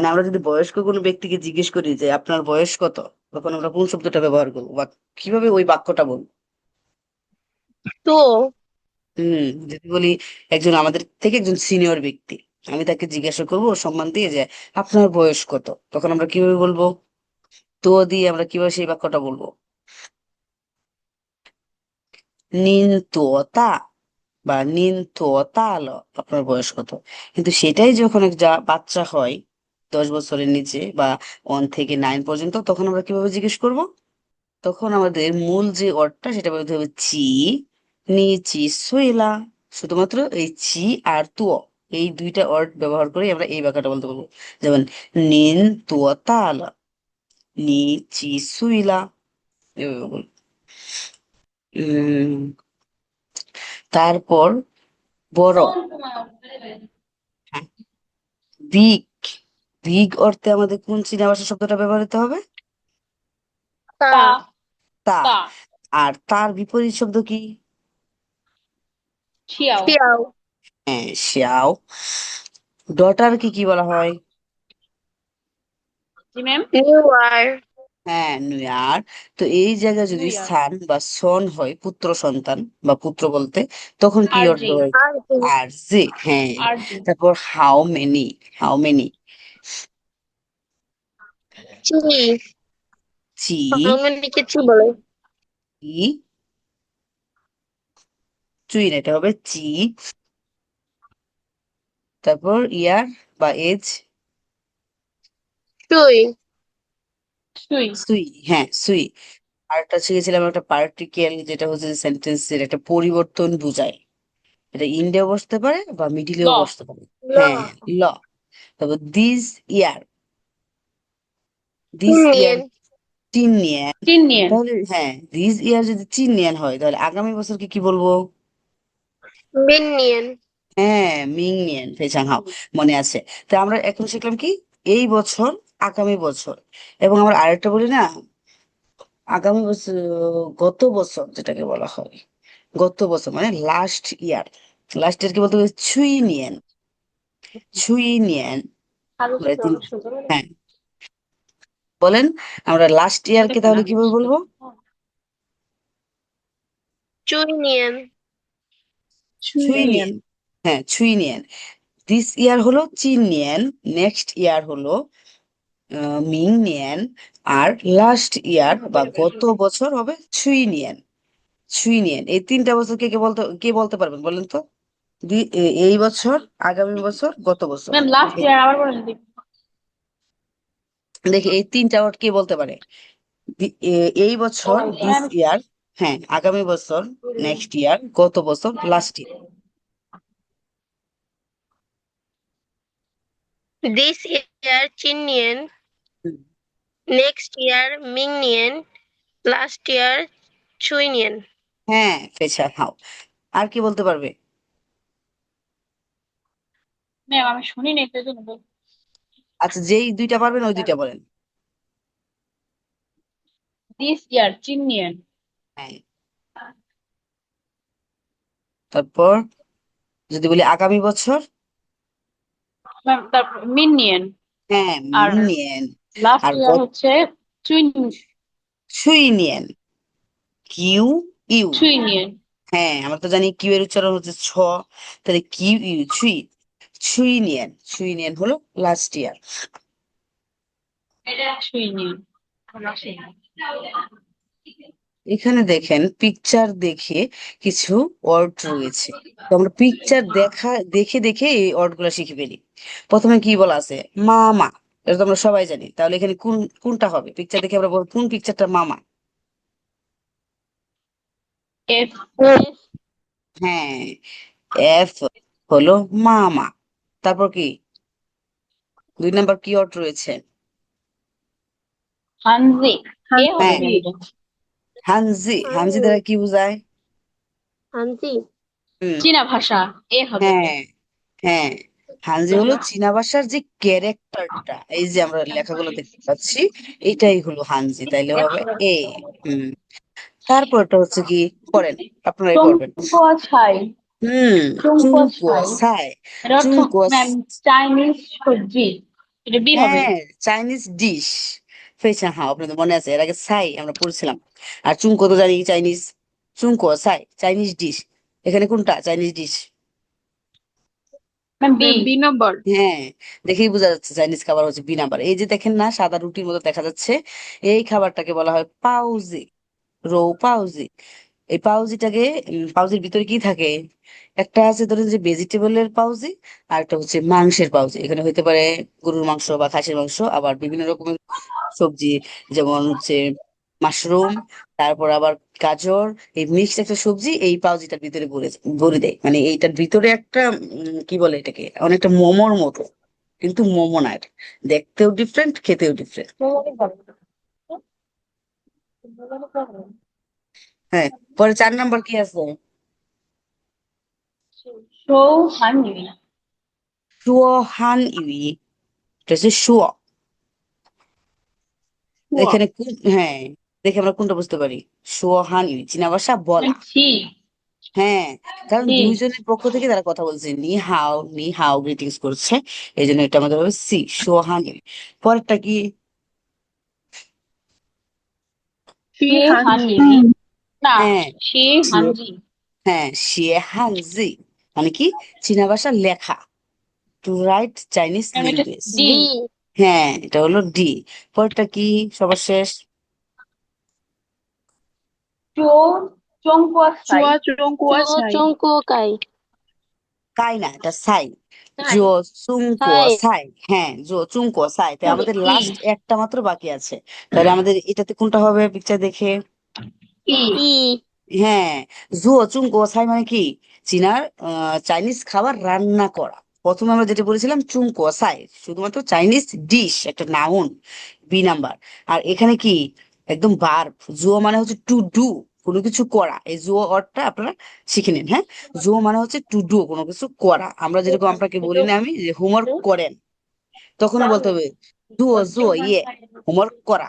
মানে আমরা যদি বয়স্ক কোনো ব্যক্তিকে জিজ্ঞেস করি যে আপনার বয়স কত, তখন আমরা কোন শব্দটা ব্যবহার করবো বা কিভাবে ওই বাক্যটা বলবো? তো যদি বলি একজন আমাদের থেকে একজন সিনিয়র ব্যক্তি, আমি তাকে জিজ্ঞাসা করবো সম্মান দিয়ে যে আপনার বয়স কত, তখন আমরা কিভাবে বলবো? তো দিয়ে আমরা কিভাবে সেই বাক্যটা বলবো? নিন তোতা বা নিন তোতা আলো, আপনার বয়স কত। কিন্তু সেটাই যখন এক বাচ্চা হয় 10 বছরের নিচে বা 1 থেকে 9 পর্যন্ত, তখন আমরা কিভাবে জিজ্ঞেস করব? তখন আমাদের মূল যে অর্থটা সেটা বলতে হবে চি নি চি সুইলা। শুধুমাত্র এই চি আর তুয়, এই দুইটা ওয়ার্ড ব্যবহার করে আমরা এই বাক্যটা বলতে পারবো। যেমন নিন তুয় তালা, নি চি সুইলা, এভাবে বলবো। উম তারপর বড়, হ্যাঁ, বিগ। বিগ অর্থে আমাদের কোন চীনা ভাষা শব্দটা ব্যবহৃত হবে? তা তা তা। তা আর তার বিপরীত শব্দ কি? ছিয়াও। শিয়াও হ্যাঁ, শ্যাও। ডটার কি কি বলা হয়? জি ম্যাম। নিউ আর হ্যাঁ, নুয়ার। তো এই জায়গায় যদি নুইয়ার। সান বা সন হয়, পুত্র সন্তান বা পুত্র বলতে, তখন কি অর্থ আরজি। হয়? আর আর যে, হ্যাঁ। আরজি। তারপর হাউ মেনি, হাউ মেনি। চি চি, হাউম্যানিকে চি বলে। ই, চুই না, এটা হবে চি। তারপর ইয়ার বা এজ, চুই সুই। সুই। হ্যাঁ, সুই। আরেকটা শিখেছিলাম একটা পার্টিকেল, যেটা হচ্ছে সেন্টেন্সের একটা পরিবর্তন বোঝায়। এটা ইন্ডেও বসতে পারে বা ল। মিডিলেও বসতে পারে। ল হ্যাঁ, ল। তারপর this year, this year Indian চিনিয়ান। চিনিয়েন। তাহলে হ্যাঁ, দিস ইয়ার যদি চিনিয়ান হয়, তাহলে আগামী বছরকে কি বলবো? মিনিয়ন হ্যাঁ, মিংনিয়ান ফেচাং হাও, মনে আছে। তো আমরা এখন শিখলাম কি, এই বছর, আগামী বছর। এবং আমরা আরেকটা বলি না, আগামী বছর, গত বছর যেটাকে বলা হয়, গত বছর মানে লাস্ট ইয়ার। লাস্ট ইয়ার কি বলতে হবে? ছুইনিয়ান, ছুইনিয়ান। মানে হ্যাঁ, বলেন, আমরা লাস্ট ইয়ারকে তাহলে কিভাবে বলবো? চুইনিয়ন সুইনিয়েন। ছুইনিয়ান। হ্যাঁ, ছুইনিয়ান। দিস ইয়ার হলো চিনিয়ান, নেক্সট ইয়ার হলো মিংনিয়ান, আর লাস্ট ইয়ার বা গত বছর হবে ছুইনিয়ান। ছুইনিয়ান, এই 3টা বছর কে বলতে পারবেন বলেন তো? এই বছর, আগামী বছর, গত বছর। ম্যাম লাস্ট ইয়ার আবার বলেন দেখি। দেখি এই 3টা ওয়ার্ড কে বলতে পারে? এই বছর দিস ম্যাম ইয়ার, হ্যাঁ, আগামী বছর নেক্সট ইয়ার, গত বছর লাস্ট ইয়ার। দিস ইয়ার চিনিয়ন নেক্সট ইয়ার মিংনিয়ন লাস্ট ইয়ার চুইনিয়ন হ্যাঁ, ফেছা হাও। আর কি বলতে পারবে? ম্যাম আমি শুনি নাই তো এজন্য বলছি। আচ্ছা, যেই দুইটা পারবেন ওই দুইটা বলেন। দিস ইয়ার চিনিয়েন। হ্যাঁ। তারপর যদি বলি আগামী বছর, ম্যাম তারপর মিনিয়েন। হ্যাঁ, আর মিংনিয়ান। লাস্ট আর ইয়ার হচ্ছে চুইন ছুইনিয়ান, কিউ ইউ। চুইনিয়েন। হ্যাঁ, আমরা তো জানি কিউ এর উচ্চারণ হচ্ছে ছ, তাহলে কিউ ইউ, ছুই, ছুইনিয়ান। ছুইনিয়ান হলো লাস্ট ইয়ার। চুইনিয়েন। এখানে দেখেন, পিকচার দেখে কিছু ওয়ার্ড রয়েছে। তো আমরা পিকচার দেখে দেখে এই ওয়ার্ড গুলা শিখে ফেলি। প্রথমে কি বলা আছে? মামা। এটা তো আমরা সবাই জানি, তাহলে এখানে কোনটা হবে? পিকচার দেখে আমরা বলবো কোন পিকচারটা মামা। এফ। হ্যাঁ, এফ হলো মামা। তারপর কি 2 নাম্বার কি ওয়ার্ড রয়েছে? হানজি। এ হবে হ্যাঁ, হানজি ম্যাম এটা। হানজি। হানজি দ্বারা কি বোঝায়? হানজি হুম, চীনা ভাষা। এ হবে এটা। হ্যাঁ, হ্যাঁ। হানজি হলো চীনা ভাষার যে ক্যারেক্টারটা, এই যে আমরা লেখাগুলো দেখতে পাচ্ছি, এটাই হলো হানজি, তাইলে হবে এ। হুম। তারপরটা হচ্ছে কি, পড়েন, আপনারাই পড়বেন। চুংপো ছাই। হুম, চুংপো চুংকুয়া ছাই সাই। এটা অর্থ চুংকুয়া, ম্যাম চাইনিজ সবজি। এটা বি হবে। হ্যাঁ, চাইনিজ ডিশ। ফেচা, হ্যাঁ, আপনাদের মনে আছে এর আগে ছাই আমরা পড়ছিলাম। আর চুংকো তো জানি চাইনিজ। চুংকো ছাই চাইনিজ ডিশ। এখানে কোনটা Chinese dish? Ma'am B. B নম্বর। হ্যাঁ, দেখেই বোঝা যাচ্ছে চাইনিজ খাবার হচ্ছে বি নাম্বার। এই যে দেখেন না, সাদা রুটির মতো দেখা যাচ্ছে, এই খাবারটাকে বলা হয় পাউজি, রৌ পাউজি। এই পাউজিটাকে, পাউজির ভিতরে কি থাকে? একটা আছে ধরেন যে ভেজিটেবলের পাউজি, আর একটা হচ্ছে মাংসের পাউজি। এখানে হইতে পারে গরুর মাংস বা খাসির মাংস, আবার বিভিন্ন রকমের সবজি, যেমন হচ্ছে মাশরুম, তারপর আবার গাজর। এই মিক্সড একটা সবজি এই পাউজিটার ভিতরে ভরে ভরে দেয়। মানে এইটার ভিতরে একটা কি বলে এটাকে, অনেকটা মোমোর মতো, কিন্তু মোমো না এটা। দেখতেও ডিফারেন্ট, খেতেও ডিফারেন্ট। হ্যাঁ, পরে 4 নাম্বার কি আছে? শো হানি। শুয়ো হান ইউই। এটা হচ্ছে শুয়ো। এখানে হ্যাঁ, দেখে আমরা কোনটা বুঝতে পারি? শুয়ো হান ইউই চীনা ভাষা বলা। সি। হ্যাঁ, কারণ সি। দুইজনের পক্ষ থেকে তারা কথা বলছে, নি হাও গ্রিটিংস করছে, এই জন্য এটা আমাদের হবে সি, সোহানি। পরেরটা কি? শি হানি। না, হ্যাঁ, শি শি- হানজি। হ্যাঁ, শিয়েহানজি, মানে কি? চীনা ভাষা লেখা, টু রাইট চাইনিজ ম্যাম এটা ল্যাঙ্গুয়েজ। ডি। ডি। হ্যাঁ, এটা হলো ডি। পরেরটা কি সবার শেষ? চো চংকুয়া সাই। চুয়ো চংকুও কাই। কাই না, এটা সাই। সাই। জো চুংকো সাই। সাই। হ্যাঁ, জো চুংকো সাই। তাই আমাদের ই। লাস্ট একটা মাত্র বাকি আছে। তাহলে আমাদের এটাতে কোনটা হবে পিকচার দেখে? ই। ই। হ্যাঁ, জুও চুংকো ছাই মানে কি? চীনার চাইনিজ খাবার রান্না করা। প্রথমে আমরা যেটা বলেছিলাম চুংকো ছাই, শুধুমাত্র চাইনিজ ডিশ, একটা নাউন, বি নাম্বার। আর এখানে কি? একদম ভার্ব। জুও মানে হচ্ছে টু ডু, কোনো কিছু করা। এই জুও অর্থটা আপনারা শিখে নিন, হ্যাঁ। জুও মানে হচ্ছে টু ডু, কোনো কিছু করা। আমরা যেরকম আপনাকে বলি না আমি যে হোমওয়ার্ক করেন, তখনও বলতে হবে জুও জুও হোমওয়ার্ক করা।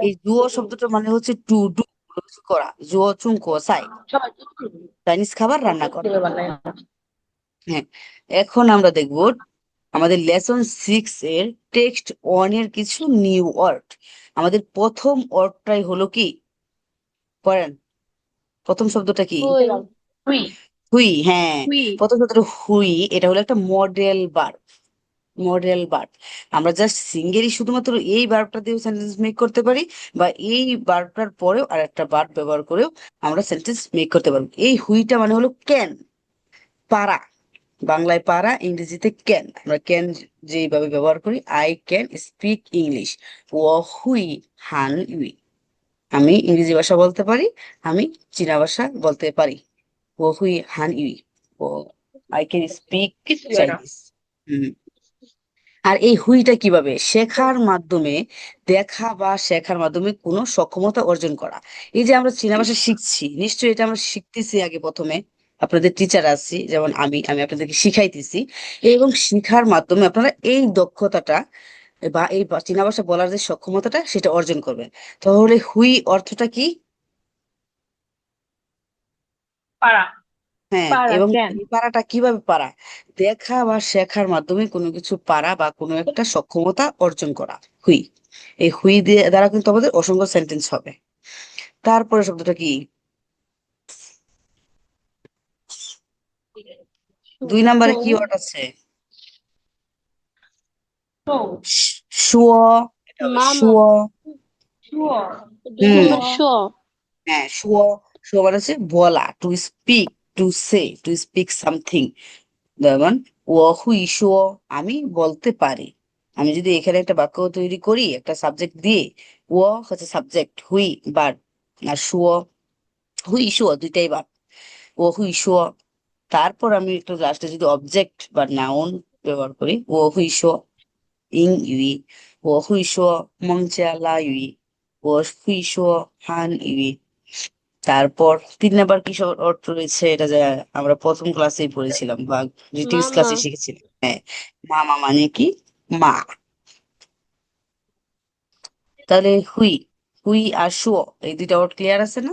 এই জুও শব্দটা মানে হচ্ছে টু ডু, কোনো কিছু করা। জুও চুংকো ছাই, চাইনিজ খাবার রান্না করা। হ্যাঁ, এখন আমরা দেখব আমাদের লেসন 6 এর টেক্সট 1 এর কিছু নিউ ওয়ার্ড। আমাদের প্রথম ওয়ার্ডটাই হলো কি? পড়েন, প্রথম শব্দটা কি? হুই। হুই। হুই। হ্যাঁ, প্রথম শব্দটা হুই। এটা হলো একটা মডেল ভার্ব। Modal verb. আমরা জাস্ট সিঙ্গেলই শুধুমাত্র এই ভার্বটা দিয়েও সেন্টেন্স মেক করতে পারি, বা এই ভার্বটার পরেও আর একটা ভার্ব ব্যবহার করেও আমরা সেন্টেন্স মেক করতে পারবো। এই হুইটা মানে হলো ক্যান, পারা। বাংলায় পারা, ইংরেজিতে ক্যান। আমরা ক্যান যেভাবে ব্যবহার করি, আই ক্যান স্পিক ইংলিশ। ও হুই হান ইউই, আমি ইংরেজি ভাষা বলতে পারি, আমি চীনা ভাষা বলতে পারি। ও হুই হান ইউই, ও আই ক্যান স্পিক কিছু না। চাইনিজ। আর এই হুইটা কিভাবে? শেখার মাধ্যমে, দেখা বা শেখার মাধ্যমে কোনো সক্ষমতা অর্জন করা। এই যে আমরা চীনা ভাষা শিখছি, নিশ্চয়ই এটা আমরা শিখতেছি আগে প্রথমে, আপনাদের টিচার আছি যেমন আমি আমি আপনাদেরকে শিখাইতেছি, এবং শিখার মাধ্যমে আপনারা এই দক্ষতাটা বা এই চীনা ভাষা বলার যে সক্ষমতাটা সেটা অর্জন করবেন। তাহলে হুই অর্থটা কি? পারা। হ্যাঁ, পারা এবং ক্যান। এই পারাটা কিভাবে পারা? দেখা বা শেখার মাধ্যমে কোনো কিছু পারা বা কোনো একটা সক্ষমতা অর্জন করা, হুই। এই হুই দিয়ে দ্বারা কিন্তু আমাদের অসংখ্য সেন্টেন্স হবে। তারপরে শব্দটা কি? 2 নাম্বারে কি ওয়ার্ড আছে? শো। শুয়। এটা হবে মামা। শুয়। শুয়োর। 2 নম্বর হুম, শো। হ্যাঁ, শুয়। শুয় মানে হচ্ছে বলা, to speak, to speak something. যেমন ও হুই শুয়, আমি বলতে পারি। আমি যদি এখানে একটা বাক্য তৈরি করি একটা সাবজেক্ট দিয়ে, ও হচ্ছে সাবজেক্ট, হুই ভার্ব, আর শুয়, হুই শুয় দুইটাই ভার্ব। ও হুই শুয়। তারপর আমি একটু লাস্টে যদি অবজেক্ট বা নাউন ব্যবহার করি, ও হুই শুয় ইং ইউই, ও হুই শুয় মংজা লা ইউই, ও হুই শুয় হান ইউই। তারপর 3 নাম্বার কি অর্থ রয়েছে, এটা যে আমরা প্রথম ক্লাসেই পড়েছিলাম বা রিটিংস মামা। ক্লাসে শিখেছিলাম। হ্যাঁ, মামা মানে কি? মা। তাহলে হুই, হুই আর শো, এই দুইটা ওয়ার্ড ক্লিয়ার আছে না?